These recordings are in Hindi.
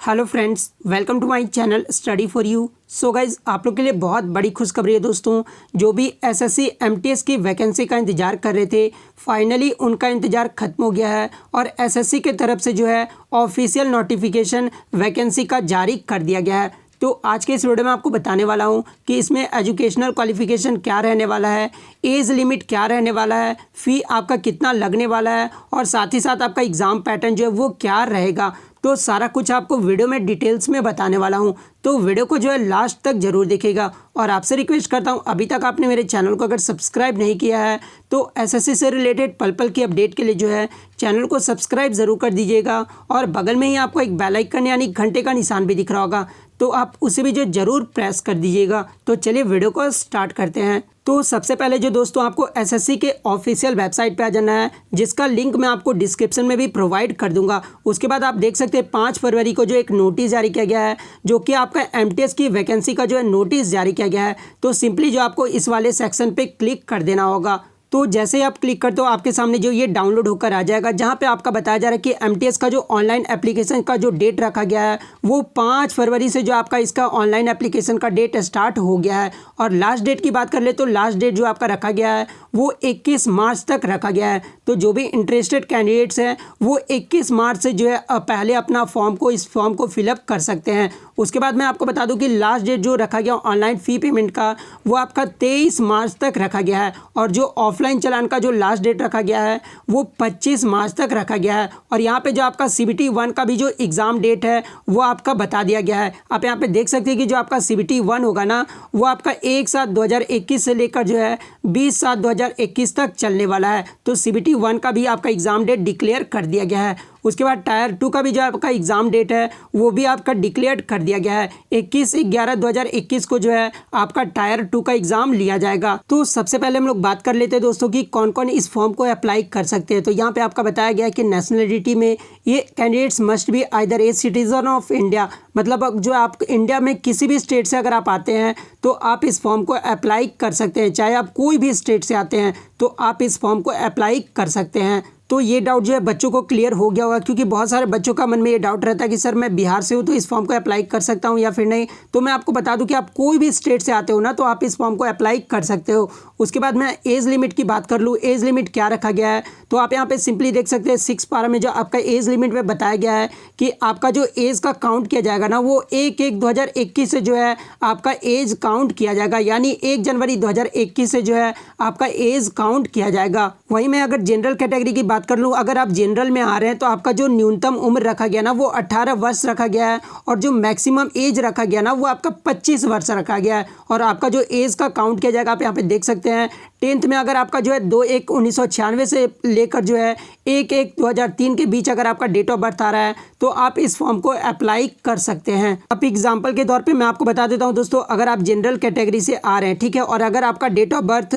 Hello friends, welcome to my channel study for you. So guys, आप लोग के लिए बहुत बड़ी खुशखबरी है दोस्तों। जो भी एसएससी एमटीएस की वैकेंसी का इंतजार कर रहे थे, फाइनली उनका इंतजार खत्म हो गया है और एसएससी के तरफ से जो है ऑफिशियल नोटिफिकेशन वैकेंसी का जारी कर दिया गया है। तो आज के इस वीडियो में आपको बताने वाला हूं कि इसमें एजुकेशनल क्वालिफिकेशन क्या रहने वाला है, एज लिमिट क्या रहने वाला है, फ़ी आपका कितना लगने वाला है और साथ ही साथ आपका एग्ज़ाम पैटर्न जो है वो क्या रहेगा। तो सारा कुछ आपको वीडियो में डिटेल्स में बताने वाला हूं, तो वीडियो को जो है लास्ट तक जरूर देखिएगा। और आपसे रिक्वेस्ट करता हूं, अभी तक आपने मेरे चैनल को अगर सब्सक्राइब नहीं किया है तो एसएससी से रिलेटेड पल पल की अपडेट के लिए जो है चैनल को सब्सक्राइब ज़रूर कर दीजिएगा। और बगल में ही आपको एक बेल आइकन यानी घंटे का निशान भी दिख रहा होगा, तो आप उसे भी जो ज़रूर प्रेस कर दीजिएगा। तो चलिए वीडियो को स्टार्ट करते हैं। तो सबसे पहले जो दोस्तों आपको एसएससी के ऑफिशियल वेबसाइट पे आ जाना है, जिसका लिंक मैं आपको डिस्क्रिप्शन में भी प्रोवाइड कर दूंगा। उसके बाद आप देख सकते हैं 5 फरवरी को जो एक नोटिस जारी किया गया है, जो कि आपका एमटीएस की वैकेंसी का जो है नोटिस जारी किया गया है। तो सिंपली जो आपको इस वाले सेक्शन पे क्लिक कर देना होगा। तो जैसे ही आप क्लिक करते हो आपके सामने जो ये डाउनलोड होकर आ जाएगा, जहाँ पे आपका बताया जा रहा है कि एमटीएस का जो ऑनलाइन एप्लीकेशन का जो डेट रखा गया है वो 5 फरवरी से जो आपका इसका ऑनलाइन एप्लीकेशन का डेट स्टार्ट हो गया है। और लास्ट डेट की बात कर ले तो लास्ट डेट जो आपका रखा गया है वो 21 मार्च तक रखा गया है। तो जो भी इंटरेस्टेड कैंडिडेट्स हैं वो 21 मार्च से जो है पहले अपना इस फॉर्म को फिलअप कर सकते हैं। उसके बाद मैं आपको बता दूं कि लास्ट डेट जो रखा गया ऑनलाइन फ़ी पेमेंट का वो आपका 23 मार्च तक रखा गया है। और जो ऑफलाइन चालान का जो लास्ट डेट रखा गया है वो 25 मार्च तक रखा गया है। और यहाँ पे जो आपका CBT 1 का भी जो एग्ज़ाम डेट है वो आपका बता दिया गया है। आप यहाँ पे देख सकते हैं कि जो आपका CBT 1 होगा ना, वो आपका 1/7/2021 से लेकर जो है 20/7/2021 तक चलने वाला है। तो CBT 1 का भी आपका एग्ज़ाम डेट डिक्लेयर कर दिया गया है। उसके बाद टायर 2 का भी जो आपका एग्ज़ाम डेट है वो भी आपका डिक्लेयर कर दिया गया है। 21/11/2021 को जो है आपका टायर 2 का एग्ज़ाम लिया जाएगा। तो सबसे पहले हम लोग बात कर लेते हैं दोस्तों कि कौन कौन इस फॉर्म को अप्लाई कर सकते हैं। तो यहाँ पे आपका बताया गया है कि नेशनलिटी में ये candidates must be either a citizen of India, मतलब जो आप इंडिया में किसी भी स्टेट से अगर आप आते हैं तो आप इस फॉर्म को अप्लाई कर सकते हैं। चाहे आप कोई भी स्टेट से आते हैं तो आप इस फॉर्म को अप्लाई कर सकते हैं। तो ये डाउट जो है बच्चों को क्लियर हो गया होगा, क्योंकि बहुत सारे बच्चों का मन में ये डाउट रहता है कि सर मैं बिहार से हूँ तो इस फॉर्म को अप्लाई कर सकता हूँ या फिर नहीं। तो मैं आपको बता दूं कि आप कोई भी स्टेट से आते हो ना तो आप इस फॉर्म को अप्लाई कर सकते हो। उसके बाद मैं एज लिमिट की बात कर लूँ, एज लिमिट क्या रखा गया है तो आप यहाँ पे सिंपली देख सकते हैं 6 पारा में जो आपका एज लिमिट में बताया गया है कि आपका जो एज का काउंट किया जाएगा ना वो 1/1/2021 से जो है आपका एज काउंट किया जाएगा, यानी 1 जनवरी 2021 से जो है आपका एज काउंट किया जाएगा। वहीं मैं अगर जनरल कैटेगरी की बात कर लूँ, अगर आप जनरल में आ रहे हैं तो आपका जो न्यूनतम उम्र रखा गया ना वो 18 वर्ष रखा गया है और जो मैक्सिमम एज रखा गया ना वो आपका 25 वर्ष रखा गया है। और आपका जो एज का काउंट किया जाएगा आप यहाँ पे देख सकते हैं 10th में अगर आपका जो है 2/1/1996 से लेकर जो है 1/1/2003 के बीच अगर आपका डेट ऑफ बर्थ आ रहा है तो आप इस फॉर्म को अप्लाई कर सकते हैं। अब एग्जाम्पल के तौर पे मैं आपको बता देता हूं दोस्तों, अगर आप जनरल कैटेगरी से आ रहे हैं, ठीक है, और अगर आपका डेट ऑफ बर्थ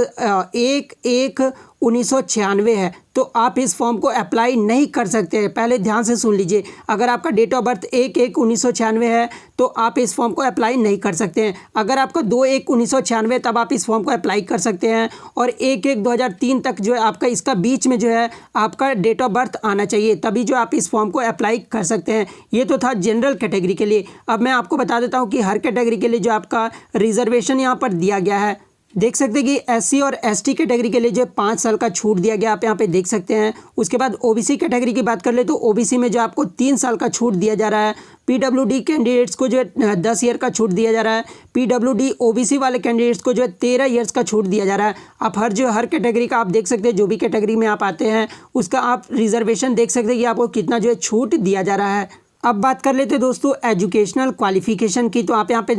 1/1/1996 है तो आप इस फॉर्म को अप्लाई नहीं कर सकते हैं। पहले ध्यान से सुन लीजिए, अगर आपका डेट ऑफ बर्थ 1/1/1996 है तो आप इस फॉर्म को अप्लाई नहीं कर सकते हैं। अगर आपका 2/1/1996 तब आप इस फॉर्म को अप्लाई कर सकते हैं और 1/1/2003 तक जो है आपका इसका बीच में जो है आपका डेट ऑफ बर्थ आना चाहिए, तभी जो आप इस फॉर्म को अप्लाई कर सकते हैं। ये तो था जनरल कैटेगरी के लिए। अब मैं आपको बता देता हूँ कि हर कैटेगरी के लिए जो आपका रिजर्वेशन यहाँ पर दिया गया है, देख सकते हैं कि SC और ST कैटेगरी के लिए जो 5 साल का छूट दिया गया, आप यहाँ पे देख सकते हैं। उसके बाद OBC कैटेगरी की बात कर ले तो OBC में जो आपको 3 साल का छूट दिया जा रहा है। PWD कैंडिडेट्स को जो है 10 ईयर का छूट दिया जा रहा है। PWD OBC वाले कैंडिडेट्स को जो है 13 ईयर्स का छूट दिया जा रहा है। आप हर कैटेगरी का आप देख सकते हैं, जो भी कैटेगरी में आप आते हैं उसका आप रिजर्वेशन देख सकते हैं कि आपको कितना जो है छूट दिया जा रहा है। अब बात कर लेते हैं दोस्तों एजुकेशनल क्वालिफिकेशन की। तो आप यहाँ पे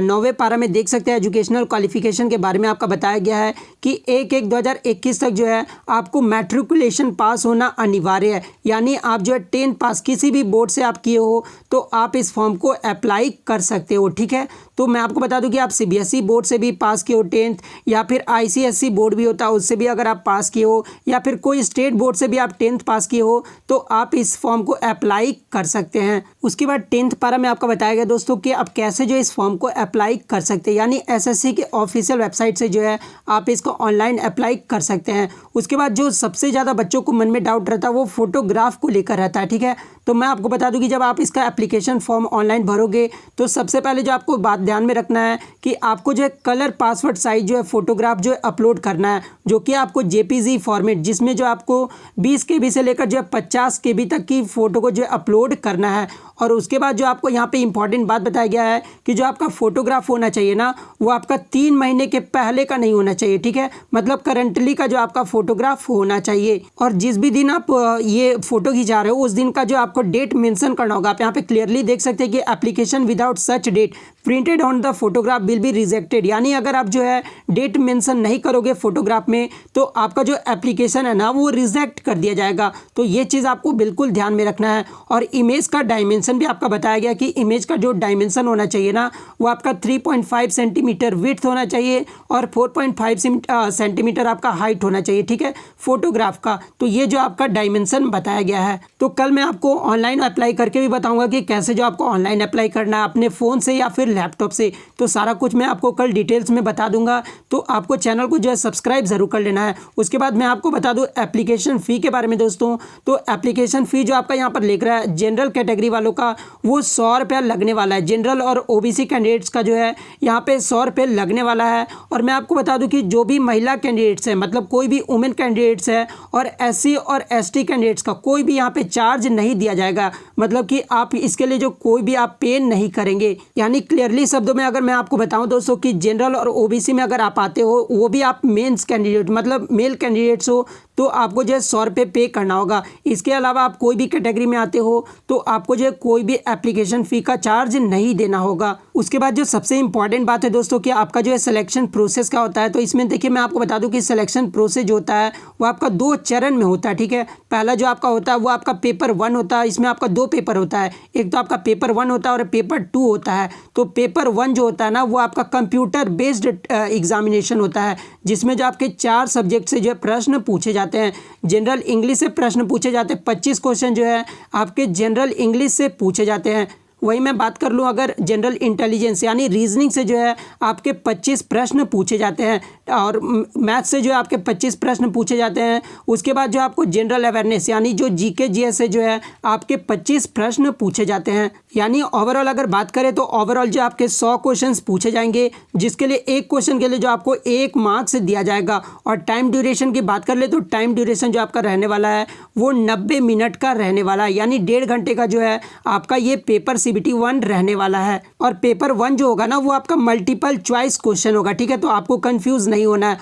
9वें पारा में देख सकते हैं एजुकेशनल क्वालिफिकेशन के बारे में आपका बताया गया है कि 1/1/2021 तक जो है आपको मैट्रिकुलेशन पास होना अनिवार्य है, यानी आप जो है 10th पास किसी भी बोर्ड से आप किए हो तो आप इस फॉर्म को अप्लाई कर सकते हो, ठीक है। तो मैं आपको बता दूं कि आप CBSE बोर्ड से भी पास किए हो 10th, या फिर ICSE बोर्ड भी होता है उससे भी अगर आप पास किए हो, या फिर कोई स्टेट बोर्ड से भी आप 10th पास किए हो तो आप इस फॉर्म को अप्लाई कर सकते हैं। उसके बाद 10th पारा में आपका बताया गया दोस्तों कि आप कैसे जो इस फॉर्म को अप्लाई कर सकते हैं, यानी SSC के ऑफिशियल वेबसाइट से जो है आप इसको ऑनलाइन अप्लाई कर सकते हैं। उसके बाद जो सबसे ज़्यादा बच्चों को मन में डाउट रहता है वो फोटोग्राफ को लेकर रहता है, ठीक है। तो मैं आपको बता दूं कि जब आप इसका एप्लीकेशन फॉर्म ऑनलाइन भरोगे तो सबसे पहले जो आपको बात ध्यान में रखना है कि आपको जो है कलर पासवर्ड साइज जो है फोटोग्राफ जो है अपलोड करना है, जो कि आपको जेपीजी फॉर्मेट, जिसमें जो आपको 20 KB से लेकर जो है 50 KB तक की फ़ोटो को जो है अपलोड करना है। और उसके बाद जो आपको यहाँ पे इंपॉर्टेंट बात बताया गया है कि जो आपका फोटोग्राफ होना चाहिए ना, वो आपका 3 महीने के पहले का नहीं होना चाहिए, ठीक है। मतलब करंटली का जो आपका फोटोग्राफ होना चाहिए। और जिस भी दिन आप ये फोटो खिंचा रहे हो उस दिन का जो आपको डेट मेंशन करना होगा। आप यहाँ पे क्लियरली देख सकते हैं कि application without such date printed on the photograph will be rejected. यानी अगर आप जो है डेट मेंशन नहीं करोगे फोटोग्राफ में तो आपका जो एप्लीकेशन है ना वो रिजेक्ट कर दिया जाएगा। तो ये चीज़ आपको बिल्कुल ध्यान में रखना है। और इमेज का डायमेंशन भी आपका बताया गया कि इमेज का जो डायमेंशन होना चाहिए ना वो आपका 3.5 सेंटीमीटर विड्थ होना चाहिए और 4.5 सेंटीमीटर आपका हाइट होना चाहिए, ठीक है, फोटोग्राफ का। तो ये जो आपका डायमेंशन बताया गया है। तो कल मैं आपको ऑनलाइन अप्लाई करके भी बताऊंगा कि कैसे जो आपको ऑनलाइन अप्लाई करना है अपने फ़ोन से या फिर लैपटॉप से। तो सारा कुछ मैं आपको कल डिटेल्स में बता दूंगा। तो आपको चैनल को जो है सब्सक्राइब ज़रूर कर लेना है। उसके बाद मैं आपको बता दूं एप्लीकेशन फ़ी के बारे में दोस्तों। तो एप्लीकेशन फ़ी जो आपका यहाँ पर लिख रहा है जनरल कैटेगरी वालों का वो 100 रुपया लगने वाला है। जनरल और ओबीसी कैंडिडेट्स का जो है यहाँ पे 100 रुपये लगने वाला है। और मैं आपको बता दूं कि जो भी महिला कैंडिडेट्स हैं, मतलब कोई भी वुमेन कैंडिडेट्स है और SC और ST कैंडिडेट्स का कोई भी यहाँ पे चार्ज नहीं दिया जाएगा। मतलब कि आप इसके लिए जो कोई भी आप पे नहीं करेंगे। यानी क्लियरली शब्दों में अगर मैं आपको बताऊं दोस्तों कि जनरल और ओबीसी में अगर आप आते हो, वो भी आप मेंस कैंडिडेट मतलब मेल कैंडिडेट्स हो, तो आपको जो है 100 रुपये पे करना होगा। इसके अलावा आप कोई भी कैटेगरी में आते हो तो आपको जो है कोई भी एप्लीकेशन फ़ी का चार्ज नहीं देना होगा। उसके बाद जो सबसे इंपॉर्टेंट बात है दोस्तों कि आपका जो है सिलेक्शन प्रोसेस क्या होता है। तो इसमें देखिए मैं आपको बता दूं कि सिलेक्शन प्रोसेस जो होता है वो आपका 2 चरण में होता है, ठीक है। पहला जो आपका होता है वो आपका पेपर 1 होता है। इसमें आपका 2 पेपर होता है, एक तो आपका पेपर 1 होता है और पेपर 2 होता है। तो पेपर 1 जो होता है ना वो आपका कंप्यूटर बेस्ड एग्जामिनेशन होता है, जिसमें जो आपके 4 सब्जेक्ट से जो है प्रश्न पूछे जाते हैं। जनरल इंग्लिश से प्रश्न पूछे जाते हैं, 25 क्वेश्चन जो है आपके जनरल इंग्लिश से पूछे जाते हैं। वही मैं बात कर लूँ अगर जनरल इंटेलिजेंस यानी रीजनिंग से जो है आपके 25 प्रश्न पूछे जाते हैं और मैथ से जो है आपके 25 प्रश्न पूछे जाते हैं। उसके बाद जो आपको जनरल अवेयरनेस यानी जो जीके जीएस से जो है आपके 25 प्रश्न पूछे जाते हैं। यानी ओवरऑल अगर बात करें तो ओवरऑल जो आपके 100 क्वेश्चन पूछे जाएंगे, जिसके लिए एक क्वेश्चन के लिए जो आपको 1 मार्क्स दिया जाएगा। और टाइम ड्यूरेशन की बात कर ले तो टाइम ड्यूरेशन जो आपका रहने वाला है वो 90 मिनट का रहने वाला है। यानी 1.5 घंटे का जो है आपका ये पेपर CBT 1 रहने वाला है। और पेपर 1 जो होगा ना वो आपका मल्टीपल चॉइस क्वेश्चन होगा, ठीक है। तो आपको कंफ्यूज नहीं होना है।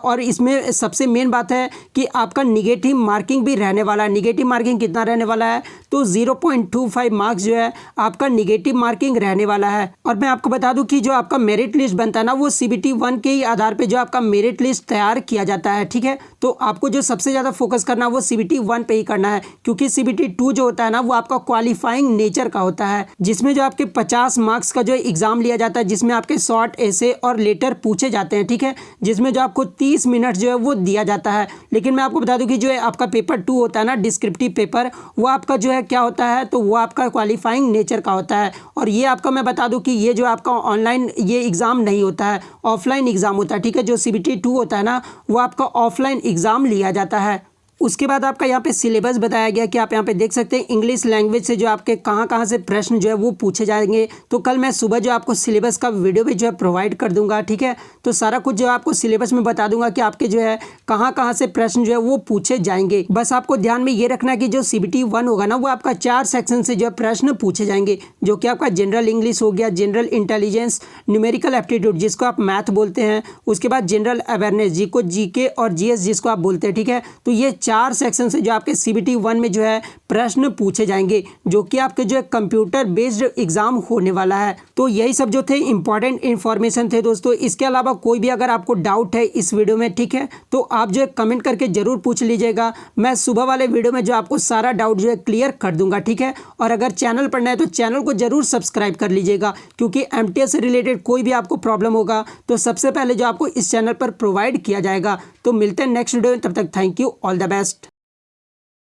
और इसमें सबसे मेन बात है कि आपका निगेटिव मार्किंग भी रहने वाला है। निगेटिव मार्किंग कितना रहने वाला है तो 0.25 मार्क्स जो है आपका निगेटिव मार्किंग रहने वाला है। और मैं आपको बता दूं कि जो आपका मेरिट लिस्ट बनता है ना वो CBT 1 के ही आधार पे जो आपका मेरिट लिस्ट तैयार किया जाता है, ठीक है। तो आपको जो सबसे ज़्यादा फोकस करना है वो CBT 1 पे ही करना है, क्योंकि CBT 2 जो होता है ना वो आपका क्वालिफाइंग नेचर का होता है, जिसमें जो आपके 50 मार्क्स का जो एग्जाम लिया जाता है, जिसमें आपके शॉर्ट ऐसे और लेटर पूछे जाते हैं, ठीक है, जिसमें जो आपको 30 मिनट जो है वो दिया जाता है। लेकिन मैं आपको बता दूं कि जो है आपका पेपर 2 होता है ना डिस्क्रिप्टिव पेपर, वो आपका जो है क्या होता है तो वो आपका क्वालिफाइंग नेचर का होता है। और ये आपका मैं बता दूं कि ये जो आपका ऑनलाइन ये एग्ज़ाम नहीं होता है, ऑफलाइन एग्ज़ाम होता है, ठीक है। जो CBT 2 होता है ना वो आपका ऑफलाइन एग्ज़ाम लिया जाता है। उसके बाद आपका यहाँ पे सिलेबस बताया गया कि आप यहाँ पे देख सकते हैं इंग्लिश लैंग्वेज से जो आपके कहाँ से प्रश्न जो है वो पूछे जाएंगे। तो कल मैं सुबह जो आपको सिलेबस का वीडियो भी जो है प्रोवाइड कर दूंगा, ठीक है। तो सारा कुछ जो आपको सिलेबस में बता दूंगा कि आपके जो है कहाँ से प्रश्न जो है वो पूछे जाएंगे। बस आपको ध्यान में ये रखना है कि जो CBT 1 होगा ना वो आपका 4 सेक्शन से जो है प्रश्न पूछे जाएंगे, जो कि आपका जनरल इंग्लिश हो गया, जनरल इंटेलिजेंस, न्यूमेरिकल एप्टीट्यूड जिसको आप मैथ बोलते हैं, उसके बाद जनरल अवेयरनेस जिसको GK और GS जिसको आप बोलते हैं, ठीक है। तो ये 4 सेक्शन से जो आपके CBT 1 में जो है प्रश्न पूछे जाएंगे, जो कि आपके जो है कंप्यूटर बेस्ड एग्जाम होने वाला है। तो यही सब जो थे इंपॉर्टेंट इन्फॉर्मेशन थे दोस्तों। इसके अलावा कोई भी अगर आपको डाउट है इस वीडियो में, ठीक है, तो आप जो है कमेंट करके जरूर पूछ लीजिएगा। मैं सुबह वाले वीडियो में जो आपको सारा डाउट जो है क्लियर कर दूंगा, ठीक है। और अगर चैनल पर नए तो चैनल को जरूर सब्सक्राइब कर लीजिएगा, क्योंकि MTS से रिलेटेड कोई भी आपको प्रॉब्लम होगा तो सबसे पहले जो आपको इस चैनल पर प्रोवाइड किया जाएगा। तो मिलते हैं नेक्स्ट वीडियो में, तब तक thank you, all the best.